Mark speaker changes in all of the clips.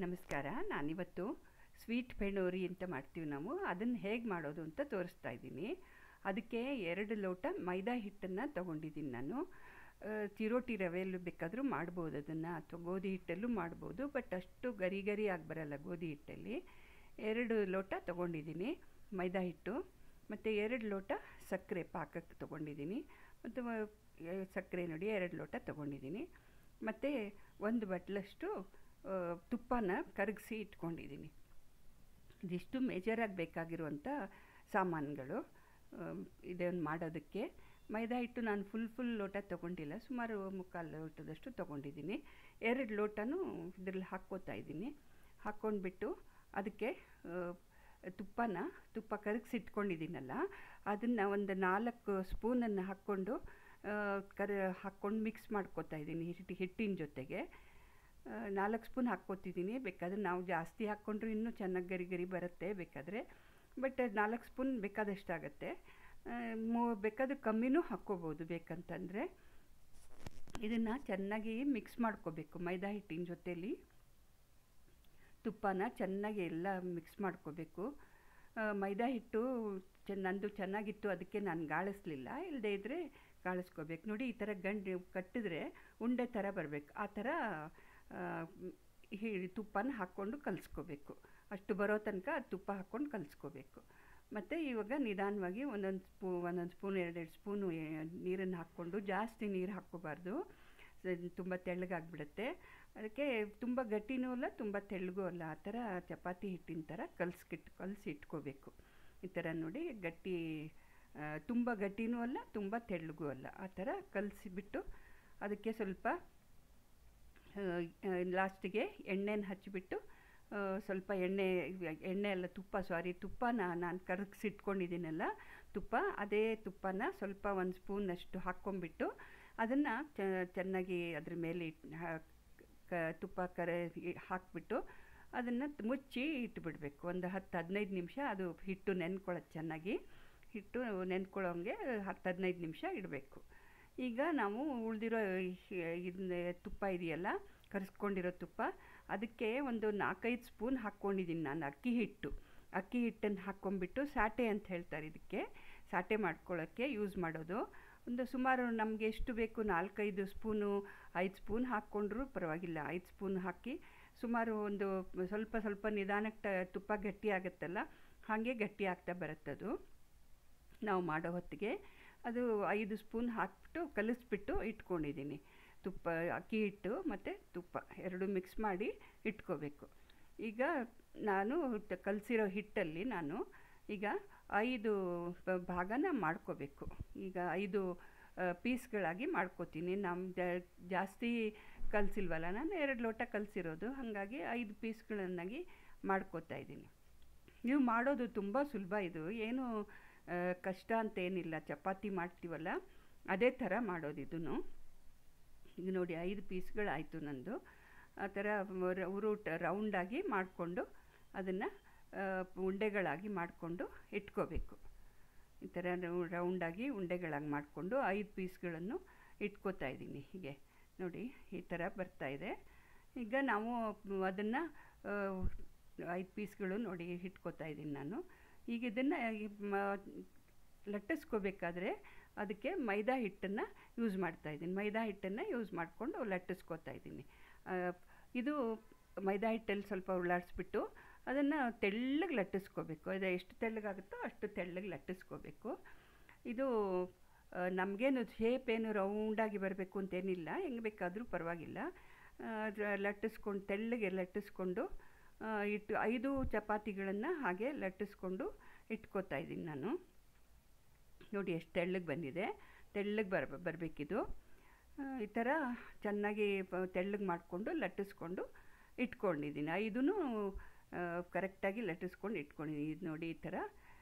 Speaker 1: ನಮಸ್ಕಾರ. ನಾನಿವತ್ತು ಸ್ವೀಟ್ ಪೆಣೋರಿ ಅಂತ ಮಾಡ್ತೀವಿ ನಾವು. ಅದನ್ನು ಹೇಗೆ ಮಾಡೋದು ಅಂತ ತೋರಿಸ್ತಾ ಇದ್ದೀನಿ. ಅದಕ್ಕೆ 2 ಲೋಟ ಮೈದಾ ಹಿಟ್ಟನ್ನು ತೊಗೊಂಡಿದ್ದೀನಿ ನಾನು. ಚಿರೋಟಿ ರವೆಯಲ್ಲೂ ಬೇಕಾದರೂ ಮಾಡ್ಬೋದು ಅದನ್ನು, ಅಥವಾ ಗೋಧಿ ಹಿಟ್ಟಲ್ಲೂ ಮಾಡ್ಬೋದು. ಬಟ್ ಅಷ್ಟು ಗರಿ ಗರಿ ಆಗಿ ಬರಲ್ಲ ಗೋಧಿ ಹಿಟ್ಟಲ್ಲಿ. 2 ಲೋಟ ತೊಗೊಂಡಿದ್ದೀನಿ ಮೈದಾ ಹಿಟ್ಟು, ಮತ್ತು 2 ಲೋಟ ಸಕ್ಕರೆ ಪಾಕಕ್ಕೆ ತೊಗೊಂಡಿದ್ದೀನಿ. ಮತ್ತು ಸಕ್ಕರೆ ನೋಡಿ 2 ಲೋಟ ತೊಗೊಂಡಿದ್ದೀನಿ. ಮತ್ತು 1 ಬಟ್ಲಷ್ಟು ತುಪ್ಪನ ಕರಗಿಸಿ ಇಟ್ಕೊಂಡಿದ್ದೀನಿ. ಇದಿಷ್ಟು ಮೇಜರಾಗಿ ಬೇಕಾಗಿರುವಂಥ ಸಾಮಾನುಗಳು ಇದನ್ನು ಮಾಡೋದಕ್ಕೆ. ಮೈದಾ ಹಿಟ್ಟು ನಾನು ಫುಲ್ ಲೋಟ ತೊಗೊಂಡಿಲ್ಲ, ಸುಮಾರು 3/4 ಲೋಟದಷ್ಟು ತೊಗೊಂಡಿದ್ದೀನಿ. 2 ಲೋಟನೂ ಇದರಲ್ಲಿ ಹಾಕ್ಕೋತಾ ಇದ್ದೀನಿ. ಹಾಕ್ಕೊಂಡ್ಬಿಟ್ಟು ಅದಕ್ಕೆ ತುಪ್ಪ ಕರಗಿಸಿಟ್ಕೊಂಡಿದ್ದೀನಲ್ಲ, ಅದನ್ನು ಒಂದು 4 ಸ್ಪೂನನ್ನು ಹಾಕ್ಕೊಂಡು ಮಿಕ್ಸ್ ಮಾಡ್ಕೋತಾ ಇದ್ದೀನಿ ಹಿಟ್ಟಿನ ಜೊತೆಗೆ. 4 ಸ್ಪೂನ್ ಹಾಕ್ಕೋತಿದ್ದೀನಿ. ಬೇಕಾದರೆ ನಾವು ಜಾಸ್ತಿ ಹಾಕ್ಕೊಂಡ್ರೆ ಇನ್ನೂ ಚೆನ್ನಾಗಿ ಗರಿ ಗರಿ ಬರುತ್ತೆ ಬೇಕಾದರೆ. ಬಟ್ 4 ಸ್ಪೂನ್ ಬೇಕಾದಷ್ಟಾಗತ್ತೆ. ಬೇಕಾದರೆ ಕಮ್ಮಿನೂ ಹಾಕ್ಕೋಬೋದು ಬೇಕಂತಂದರೆ. ಇದನ್ನು ಚೆನ್ನಾಗಿ ಮಿಕ್ಸ್ ಮಾಡ್ಕೋಬೇಕು. ಮೈದಾ ಹಿಟ್ಟಿನ ಜೊತೆಯಲ್ಲಿ ತುಪ್ಪನ ಚೆನ್ನಾಗಿ ಎಲ್ಲ ಮಿಕ್ಸ್ ಮಾಡ್ಕೋಬೇಕು. ಮೈದಾ ಹಿಟ್ಟು ನಂದು ಚೆನ್ನಾಗಿತ್ತು, ಅದಕ್ಕೆ ನಾನು ಗಾಳಿಸ್ಲಿಲ್ಲ. ಇಲ್ಲದೇ ಇದ್ದರೆ ಗಾಳಿಸ್ಕೋಬೇಕು. ನೋಡಿ, ಈ ಥರ ಗಂಟು ಕಟ್ಟಿದ್ರೆ ಉಂಡೆ ಥರ ಬರಬೇಕು. ಆ ಥರ ತುಪ್ಪನ ಹಾಕ್ಕೊಂಡು ಕಲಿಸ್ಕೋಬೇಕು. ಅಷ್ಟು ಬರೋ ತನಕ ತುಪ್ಪ ಹಾಕ್ಕೊಂಡು ಕಲಿಸ್ಕೋಬೇಕು. ಮತ್ತು ಇವಾಗ ನಿಧಾನವಾಗಿ ಒಂದೊಂದು ಸ್ಪೂನ್ 2 ಸ್ಪೂನು ನೀರನ್ನು ಹಾಕ್ಕೊಂಡು, ಜಾಸ್ತಿ ನೀರು ಹಾಕ್ಕೋಬಾರ್ದು, ತುಂಬ ತೆಳ್ಳಗಾಗ್ಬಿಡುತ್ತೆ. ಅದಕ್ಕೆ ತುಂಬ ಗಟ್ಟಿನೂ ಅಲ್ಲ, ತುಂಬ ತೆಳ್ಳಗೂ ಅಲ್ಲ. ಆ ಥರ ಚಪಾತಿ ಹಿಟ್ಟಿನ ಥರ ಕಲಸಿ ಇಟ್ಕೋಬೇಕು. ಈ ಥರ ನೋಡಿ, ತುಂಬ ಗಟ್ಟಿನೂ ಅಲ್ಲ, ತುಂಬ ತೆಳ್ಳಗೂ ಅಲ್ಲ. ಆ ಥರ ಕಲಸಿಬಿಟ್ಟು ಅದಕ್ಕೆ ಸ್ವಲ್ಪ ಲಾಸ್ಟಿಗೆ ಎಣ್ಣೆನ ಹಚ್ಚಿಬಿಟ್ಟು, ಸ್ವಲ್ಪ ಎಣ್ಣೆ ಅಲ್ಲ ತುಪ್ಪನ ನಾನು ಕರಗಿಸಿಟ್ಕೊಂಡಿದ್ದೀನಲ್ಲ ಅದೇ ತುಪ್ಪನ ಸ್ವಲ್ಪ 1 ಸ್ಪೂನಷ್ಟು ಹಾಕ್ಕೊಂಬಿಟ್ಟು ಅದನ್ನು ಚೆನ್ನಾಗಿ ಅದ್ರ ಮೇಲೆ ತುಪ್ಪ ಹಾಕಿಬಿಟ್ಟು ಅದನ್ನು ಮುಚ್ಚಿ ಇಟ್ಬಿಡಬೇಕು. ಒಂದು 10-15 ನಿಮಿಷ ಅದು ಹಿಟ್ಟು ನೆನ್ಕೊಳ್ಳೋದು. ಚೆನ್ನಾಗಿ ಹಿಟ್ಟು ನೆನ್ಕೊಳ್ಳೋಂಗೆ 10-15 ನಿಮಿಷ ಇಡಬೇಕು. ಈಗ ನಾವು ಉಳಿದಿರೋ ತುಪ್ಪ ಇದೆಯಲ್ಲ, ಕರೆಸ್ಕೊಂಡಿರೋ ತುಪ್ಪ, ಅದಕ್ಕೆ ಒಂದು 4-5 ಸ್ಪೂನ್ ಹಾಕ್ಕೊಂಡಿದ್ದೀನಿ ನಾನು ಅಕ್ಕಿ ಹಿಟ್ಟನ್ನು ಹಾಕ್ಕೊಂಬಿಟ್ಟು, ಸಾಟೆ ಅಂತ ಹೇಳ್ತಾರೆ ಇದಕ್ಕೆ, ಸಾಟೆ ಮಾಡ್ಕೊಳ್ಳೋಕ್ಕೆ ಯೂಸ್ ಮಾಡೋದು. ಒಂದು ಸುಮಾರು ನಮಗೆ ಎಷ್ಟು ಬೇಕು 4-5 ಸ್ಪೂನು, 5 ಸ್ಪೂನ್ ಹಾಕ್ಕೊಂಡ್ರೂ ಪರವಾಗಿಲ್ಲ. 5 ಸ್ಪೂನ್ ಹಾಕಿ ಸುಮಾರು ಒಂದು ಸ್ವಲ್ಪ ನಿಧಾನಕ್ಕೆ ತುಪ್ಪ ಗಟ್ಟಿ ಆಗುತ್ತಲ್ಲ, ಹಾಗೆ ಗಟ್ಟಿ ಆಗ್ತಾ ಬರುತ್ತದು ನಾವು ಮಾಡೋ ಹೊತ್ತಿಗೆ. ಅದು 5 ಸ್ಪೂನ್ ಹಾಕ್ಬಿಟ್ಟು ಕಲಿಸ್ಬಿಟ್ಟು ಇಟ್ಕೊಂಡಿದ್ದೀನಿ. ಅಕ್ಕಿ ಹಿಟ್ಟು ಮತ್ತು ತುಪ್ಪ 2 ಮಿಕ್ಸ್ ಮಾಡಿ ಇಟ್ಕೋಬೇಕು. ಈಗ ನಾನು ಕಲಸಿರೋ ಹಿಟ್ಟಲ್ಲಿ ಈಗ 5 ಭಾಗನ ಮಾಡ್ಕೋಬೇಕು. ಈಗ 5 ಪೀಸ್ಗಳಾಗಿ ಮಾಡ್ಕೋತೀನಿ. ಜಾಸ್ತಿ ಕಲಸಿಲ್ವಲ್ಲ, ನಾನು 2 ಲೋಟ ಕಲಸಿರೋದು, ಹಾಗಾಗಿ 5 ಪೀಸ್ಗಳನ್ನಾಗಿ ಮಾಡ್ಕೋತಾ ಇದ್ದೀನಿ. ನೀವು ಮಾಡೋದು ತುಂಬ ಸುಲಭ. ಇದು ಏನು ಕಷ್ಟ ಅಂತೇನಿಲ್ಲ. ಚಪಾತಿ ಮಾಡ್ತೀವಲ್ಲ ಅದೇ ಥರ ಮಾಡೋದು ಇದನ್ನು. ಈಗ ನೋಡಿ, 5 ಪೀಸ್ಗಳಾಯಿತು ನಂದು. ಆ ಥರ ರೌಂಡಾಗಿ ಮಾಡಿಕೊಂಡು ಅದನ್ನು ಉಂಡೆಗಳಾಗಿ ಮಾಡಿಕೊಂಡು ಇಟ್ಕೋಬೇಕು. ಈ ಥರ ರೌಂಡಾಗಿ ಉಂಡೆಗಳಾಗಿ ಮಾಡಿಕೊಂಡು 5 ಪೀಸ್ಗಳನ್ನು ಇಟ್ಕೋತಾ ಇದ್ದೀನಿ. ಹೀಗೆ ನೋಡಿ, ಈ ಥರ ಬರ್ತಾಯಿದೆ. ಈಗ ನಾವು ಅದನ್ನು 5 ಪೀಸ್ಗಳು ನೋಡಿ ಇಟ್ಕೋತಾ ಇದ್ದೀನಿ ನಾನು. ಈಗ ಇದನ್ನು ಲಟ್ಟಿಸ್ಕೋಬೇಕಾದ್ರೆ ಅದಕ್ಕೆ ಮೈದಾ ಹಿಟ್ಟನ್ನು ಯೂಸ್ ಮಾಡ್ತಾಯಿದ್ದೀನಿ. ಮೈದಾ ಹಿಟ್ಟನ್ನು ಯೂಸ್ ಮಾಡಿಕೊಂಡು ಲಟ್ಟಿಸ್ಕೋತಾ ಇದ್ದೀನಿ. ಇದು ಮೈದಾ ಹಿಟ್ಟಲ್ಲಿ ಸ್ವಲ್ಪ ಉರುಳಾಡಿಸ್ಬಿಟ್ಟು ಅದನ್ನು ತೆಳ್ಳಗೆ ಲಟ್ಟಿಸ್ಕೋಬೇಕು. ಅದು ಎಷ್ಟು ತೆಳ್ಳಗಾಗುತ್ತೋ ಅಷ್ಟು ತೆಳ್ಳಗೆ ಲಟ್ಟಿಸ್ಕೋಬೇಕು. ಇದು ನಮಗೇನು ಶೇಪ್ ಏನು ರೌಂಡಾಗಿ ಬರಬೇಕು ಅಂತೇನಿಲ್ಲ, ಹೆಂಗೆ ಬೇಕಾದರೂ ಪರವಾಗಿಲ್ಲ. ತೆಳ್ಳಗೆ ಲಟ್ಟಿಸ್ಕೊಂಡು 5 ಚಪಾತಿಗಳನ್ನು ಹಾಗೆ ಲಟ್ಟಿಸ್ಕೊಂಡು ಇಟ್ಕೋತಾ ಇದ್ದೀನಿ ನಾನು. ನೋಡಿ ಎಷ್ಟು ತೆಳ್ಳಗೆ ಬಂದಿದೆ. ತೆಳ್ಳಗೆ ಬರಬೇಕಿದು. ಈ ಥರ ಚೆನ್ನಾಗಿ ತೆಳ್ಳಗೆ ಮಾಡಿಕೊಂಡು ಲಟ್ಟಿಸ್ಕೊಂಡು ಇಟ್ಕೊಂಡಿದ್ದೀನಿ. 5ನೂ ಕರೆಕ್ಟಾಗಿ ಲಟ್ಟಿಸ್ಕೊಂಡು ಇಟ್ಕೊಂಡಿದ್ದೀನಿ. ಇದು ನೋಡಿ, ಈ ಥರ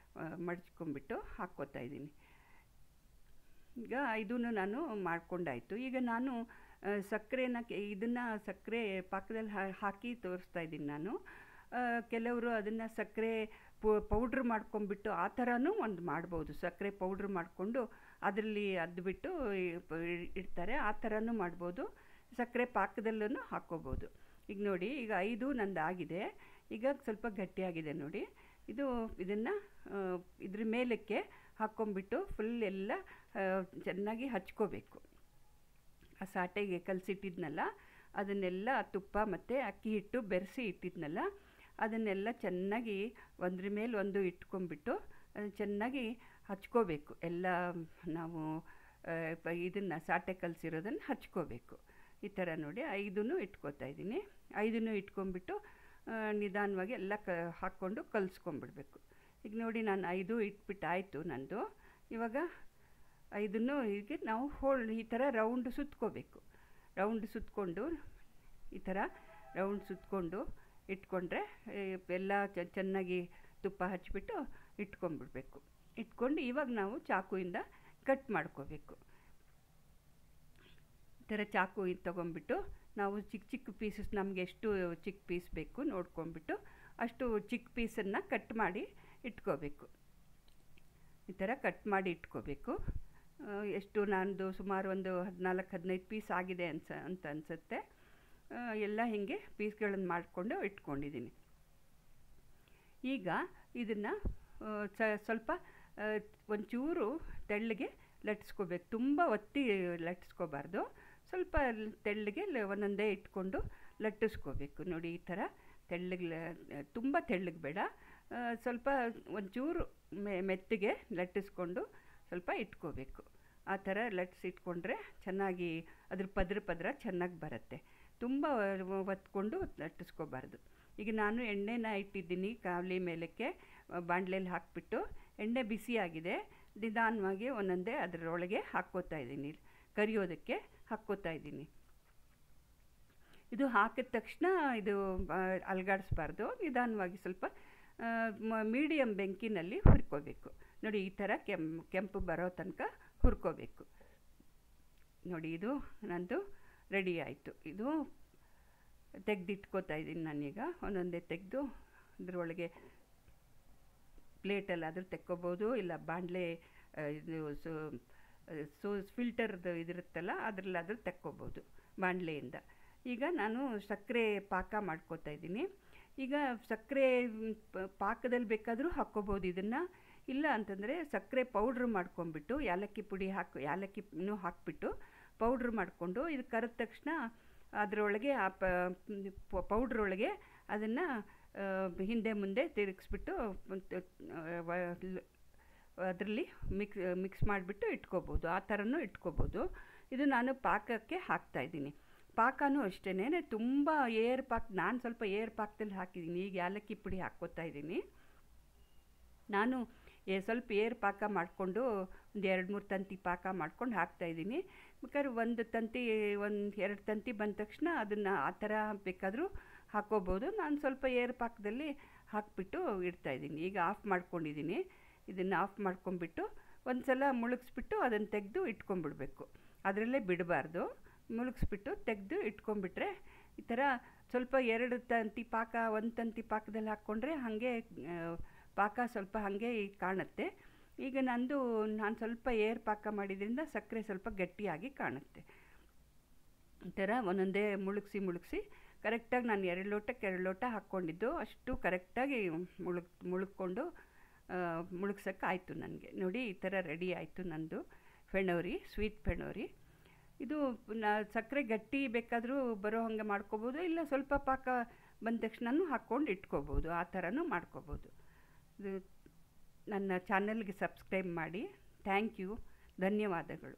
Speaker 1: ಮಡಚ್ಕೊಂಡ್ಬಿಟ್ಟು ಹಾಕ್ಕೋತಾ ಇದ್ದೀನಿ. ಈಗ 5ನೂ ನಾನು ಮಾಡ್ಕೊಂಡಾಯಿತು. ಈಗ ನಾನು ಸಕ್ಕರೆ ಪಾಕದಲ್ಲಿ ಹಾಕಿ ತೋರಿಸ್ತಾ ಇದ್ದೀನಿ ನಾನು. ಕೆಲವರು ಅದನ್ನು ಸಕ್ಕರೆ ಪೌಡ್ರ್ ಮಾಡ್ಕೊಂಡ್ಬಿಟ್ಟು ಆ ಥರನೂ ಒಂದು ಮಾಡ್ಬೋದು. ಸಕ್ಕರೆ ಪೌಡ್ರ್ ಮಾಡಿಕೊಂಡು ಅದರಲ್ಲಿ ಅದ್ಬಿಟ್ಟು ಇಡ್ತಾರೆ, ಆ ಥರನೂ ಮಾಡ್ಬೋದು. ಸಕ್ಕರೆ ಪಾಕದಲ್ಲೂ ಹಾಕ್ಕೋಬೋದು. ಈಗ ನೋಡಿ, ಈಗ 5 ನಂದು ಆಗಿದೆ. ಈಗ ಸ್ವಲ್ಪ ಗಟ್ಟಿಯಾಗಿದೆ ನೋಡಿ. ಇದನ್ನು ಇದ್ರ ಮೇಲಕ್ಕೆ ಹಾಕ್ಕೊಂಬಿಟ್ಟು ಫುಲ್ ಎಲ್ಲ ಚೆನ್ನಾಗಿ ಹಚ್ಕೋಬೇಕು. ಆ ಸಾಟೆಗೆ ಕಲಸಿಟ್ಟಿದ್ನಲ್ಲ ಅದನ್ನೆಲ್ಲ ತುಪ್ಪ ಮತ್ತು ಅಕ್ಕಿ ಹಿಟ್ಟು ಬೆರೆಸಿ ಇಟ್ಟಿದ್ನಲ್ಲ ಅದನ್ನೆಲ್ಲ ಚೆನ್ನಾಗಿ ಒಂದ್ರ ಮೇಲೆ ಒಂದು ಇಟ್ಕೊಂಡ್ಬಿಟ್ಟು ಚೆನ್ನಾಗಿ ಹಚ್ಕೋಬೇಕು. ಎಲ್ಲ ನಾವು ಇದನ್ನು ಸಾಟೆ ಕಲಸಿರೋದನ್ನು ಹಚ್ಕೋಬೇಕು. ಈ ಥರ ನೋಡಿ 5 ಇಟ್ಕೋತಾ ಇದ್ದೀನಿ. 5 ಇಟ್ಕೊಂಡ್ಬಿಟ್ಟು ನಿಧಾನವಾಗಿ ಎಲ್ಲ ಹಾಕ್ಕೊಂಡು ಕಲಿಸ್ಕೊಂಡ್ಬಿಡ್ಬೇಕು. ಈಗ ನೋಡಿ, ನಾನು 5 ಇಟ್ಬಿಟ್ಟು ಆಯಿತು ನಂದು. ಇವಾಗ 5 ಹೀಗೆ ನಾವು ಈ ಥರ ರೌಂಡ್ ಸುತ್ಕೋಬೇಕು. ರೌಂಡ್ ಸುತ್ಕೊಂಡು ಈ ಥರ ರೌಂಡ್ ಸುತ್ಕೊಂಡು ಇಟ್ಕೊಂಡ್ರೆ ಎಲ್ಲ ಚೆನ್ನಾಗಿ ತುಪ್ಪ ಹಚ್ಬಿಟ್ಟು ಇಟ್ಕೊಂಡ್ಬಿಡ್ಬೇಕು. ಇಟ್ಕೊಂಡು ಇವಾಗ ನಾವು ಚಾಕುವಿಂದ ಕಟ್ ಮಾಡ್ಕೋಬೇಕು. ಈ ಥರ ಚಾಕು ತೊಗೊಂಡ್ಬಿಟ್ಟು ನಾವು ಚಿಕ್ಕ ಚಿಕ್ಕ ಪೀಸಸ್, ನಮಗೆ ಎಷ್ಟು ಚಿಕ್ಕ ಪೀಸ್ ಬೇಕು ನೋಡ್ಕೊಂಡ್ಬಿಟ್ಟು ಅಷ್ಟು ಚಿಕ್ಕ ಪೀಸನ್ನು ಕಟ್ ಮಾಡಿ ಇಟ್ಕೋಬೇಕು. ಈ ಥರ ಕಟ್ ಮಾಡಿ ಇಟ್ಕೋಬೇಕು. ಎಷ್ಟು ನಂದು ಸುಮಾರು ಒಂದು 14-15 ಪೀಸ್ ಆಗಿದೆ ಅಂತ ಅನಿಸುತ್ತೆ. ಎಲ್ಲ ಹೀಗೆ ಪೀಸ್ಗಳನ್ನು ಮಾಡಿಕೊಂಡು ಇಟ್ಕೊಂಡಿದ್ದೀನಿ. ಈಗ ಇದನ್ನು ಸ್ವಲ್ಪ ಒಂಚೂರು ತೆಳ್ಳಗೆ ಲಟ್ಟಿಸ್ಕೋಬೇಕು. ತುಂಬ ಒತ್ತಿ ಲಟ್ಟಿಸ್ಕೋಬಾರ್ದು. ಸ್ವಲ್ಪ ತೆಳ್ಳಗೆ ಒಂದೊಂದೇ ಇಟ್ಕೊಂಡು ಲಟ್ಟಿಸ್ಕೋಬೇಕು. ನೋಡಿ, ಈ ಥರ ತೆಳ್ಳಗೆ, ತುಂಬ ತೆಳ್ಳಗೆ ಬೇಡ, ಸ್ವಲ್ಪ ಒಂಚೂರು ಮೆತ್ತಗೆ ಲಟ್ಟಿಸ್ಕೊಂಡು ಸ್ವಲ್ಪ ಇಟ್ಕೋಬೇಕು. ಆ ಥರ ಲಟ್ಟಿಸಿಟ್ಕೊಂಡ್ರೆ ಚೆನ್ನಾಗಿ ಅದ್ರ ಪದರ ಚೆನ್ನಾಗಿ ಬರುತ್ತೆ. ತುಂಬ ಒತ್ಕೊಂಡು ಲಟ್ಟಿಸ್ಕೋಬಾರ್ದು. ಈಗ ನಾನು ಎಣ್ಣೆನ ಇಟ್ಟಿದ್ದೀನಿ ಕಾವಲಿ ಮೇಲಕ್ಕೆ, ಬಾಣಲೆಯಲ್ಲಿ ಹಾಕಿಬಿಟ್ಟು ಎಣ್ಣೆ ಬಿಸಿಯಾಗಿದೆ. ನಿಧಾನವಾಗಿ ಒಂದೊಂದೇ ಅದರೊಳಗೆ ಹಾಕ್ಕೋತಾ ಇದ್ದೀನಿ, ಕರಿಯೋದಕ್ಕೆ ಹಾಕ್ಕೋತಾ ಇದ್ದೀನಿ. ಇದು ಹಾಕಿದ ತಕ್ಷಣ ಇದು ಅಲುಗಾಡಿಸ್ಬಾರ್ದು. ನಿಧಾನವಾಗಿ ಸ್ವಲ್ಪ ಮೀಡಿಯಮ್ ಬೆಂಕಿನಲ್ಲಿ ಹುರ್ಕೋಬೇಕು. ನೋಡಿ, ಈ ಥರ ಕೆಂಪು ಬರೋ ತನಕ ಹುರ್ಕೋಬೇಕು. ನೋಡಿ, ಇದು ನಂದು ರೆಡಿ ಆಯಿತು. ಇದು ತೆಗೆದಿಟ್ಕೋತಾ ಇದ್ದೀನಿ ನಾನೀಗ. ಒಂದೊಂದೇ ತೆಗೆದು ಇದರೊಳಗೆ ಪ್ಲೇಟಲ್ಲಾದರೂ ತೆಕ್ಕೋಬೋದು, ಇಲ್ಲ ಬಾಣಲೆ ಇದು ಫಿಲ್ಟರ್ದು ಇದಿರುತ್ತಲ್ಲ ಅದರಲ್ಲಾದರೂ ತೆಕ್ಕೋಬೋದು ಬಾಣಲೆಯಿಂದ. ಈಗ ನಾನು ಸಕ್ಕರೆ ಪಾಕ ಮಾಡ್ಕೋತಾ ಇದ್ದೀನಿ. ಈಗ ಸಕ್ಕರೆ ಪಾಕದಲ್ಲಿ ಬೇಕಾದರೂ ಹಾಕ್ಕೋಬೋದು ಇದನ್ನು. ಇಲ್ಲ ಅಂತಂದರೆ ಸಕ್ಕರೆ ಪೌಡ್ರ್ ಮಾಡ್ಕೊಂಬಿಟ್ಟು ಯಾಲಕ್ಕಿನೂ ಹಾಕಿಬಿಟ್ಟು ಪೌಡ್ರ್ ಮಾಡಿಕೊಂಡು ಇದು ಕರೆದ ತಕ್ಷಣ ಅದರೊಳಗೆ ಆ ಪೌಡ್ರೊಳಗೆ ಅದನ್ನು ಹಿಂದೆ ಮುಂದೆ ತಿರುಗಿಸ್ಬಿಟ್ಟು ಅದರಲ್ಲಿ ಮಿಕ್ಸ್ ಮಾಡಿಬಿಟ್ಟು ಇಟ್ಕೋಬೋದು. ಆ ಥರನೂ ಇಟ್ಕೋಬೋದು. ಇದು ನಾನು ಪಾಕಕ್ಕೆ ಹಾಕ್ತಾಯಿದ್ದೀನಿ. ಪಾಕನೂ ಅಷ್ಟೇ, ತುಂಬ ಏರ್ ಪಾಕ, ನಾನು ಸ್ವಲ್ಪ ಏರ್ ಪಾಕದಲ್ಲಿ ಹಾಕಿದ್ದೀನಿ. ಈಗ ಯಾಲಕ್ಕಿ ಪುಡಿ ಹಾಕ್ಕೋತಾ ಇದ್ದೀನಿ. ನಾನು ಸ್ವಲ್ಪ ಏರ್ ಪಾಕ ಮಾಡಿಕೊಂಡು ಒಂದು 2-3 ತಂತಿ ಪಾಕ ಮಾಡ್ಕೊಂಡು ಹಾಕ್ತಾಯಿದ್ದೀನಿ. ಬೇಕಾದ್ರೆ 1 ತಂತಿ 1-2 ತಂತಿ ಬಂದ ತಕ್ಷಣ ಅದನ್ನು ಆ ಥರ ಬೇಕಾದರೂ ಹಾಕ್ಕೋಬೋದು. ನಾನು ಸ್ವಲ್ಪ ಏರ್ ಪಾಕದಲ್ಲಿ ಹಾಕಿಬಿಟ್ಟು ಇಡ್ತಾಯಿದ್ದೀನಿ. ಈಗ ಆಫ್ ಮಾಡ್ಕೊಂಡಿದ್ದೀನಿ. ಇದನ್ನು ಆಫ್ ಮಾಡ್ಕೊಂಬಿಟ್ಟು ಒಂದು ಸಲ ಮುಳುಗಿಸ್ಬಿಟ್ಟು ಅದನ್ನು ತೆಗೆದು ಇಟ್ಕೊಂಡ್ಬಿಡ್ಬೇಕು. ಅದರಲ್ಲೇ ಬಿಡಬಾರ್ದು. ಮುಳುಗಿಸ್ಬಿಟ್ಟು ತೆಗೆದು ಇಟ್ಕೊಂಡ್ಬಿಟ್ರೆ ಈ ಥರ ಸ್ವಲ್ಪ 2 ತಂತಿ ಪಾಕ 1 ತಂತಿ ಪಾಕದಲ್ಲಿ ಹಾಕ್ಕೊಂಡ್ರೆ ಹಾಗೆ ಪಾಕ ಸ್ವಲ್ಪ ಹಾಗೆ ಕಾಣುತ್ತೆ. ಈಗ ನಾನು ಸ್ವಲ್ಪ ಏರ್ ಪಾಕ ಮಾಡಿದ್ರಿಂದ ಸಕ್ಕರೆ ಸ್ವಲ್ಪ ಗಟ್ಟಿಯಾಗಿ ಕಾಣುತ್ತೆ. ಈ ಥರ ಒಂದೊಂದೇ ಮುಳುಗಿಸಿ ಕರೆಕ್ಟಾಗಿ ನಾನು 2 ಲೋಟಕ್ಕೆ 2 ಲೋಟ ಹಾಕ್ಕೊಂಡಿದ್ದು ಅಷ್ಟು ಕರೆಕ್ಟಾಗಿ ಮುಳುಗ್ಕೊಂಡು ಮುಳುಗ್ಸೋಕ್ಕಾಯಿತು ನನಗೆ. ನೋಡಿ, ಈ ಥರ ರೆಡಿ ಆಯಿತು ನಂದು ಫೆಣೋರಿ, ಸ್ವೀಟ್ ಫೆಣೋರಿ. ಇದು ಸಕ್ಕರೆ ಗಟ್ಟಿ ಬೇಕಾದರೂ ಬರೋ ಹಂಗೆ ಮಾಡ್ಕೋಬೋದು, ಇಲ್ಲ ಸ್ವಲ್ಪ ಪಾಕ ಬಂದ ತಕ್ಷಣನೂ ಹಾಕ್ಕೊಂಡು ಇಟ್ಕೋಬೋದು. ಆ ಥರನೂ ಮಾಡ್ಕೋಬೋದು. ಇದು ನನ್ನ ಚಾನಲ್ಗೆ ಸಬ್ಸ್ಕ್ರೈಬ್ ಮಾಡಿ. ಥ್ಯಾಂಕ್ ಯು, ಧನ್ಯವಾದಗಳು.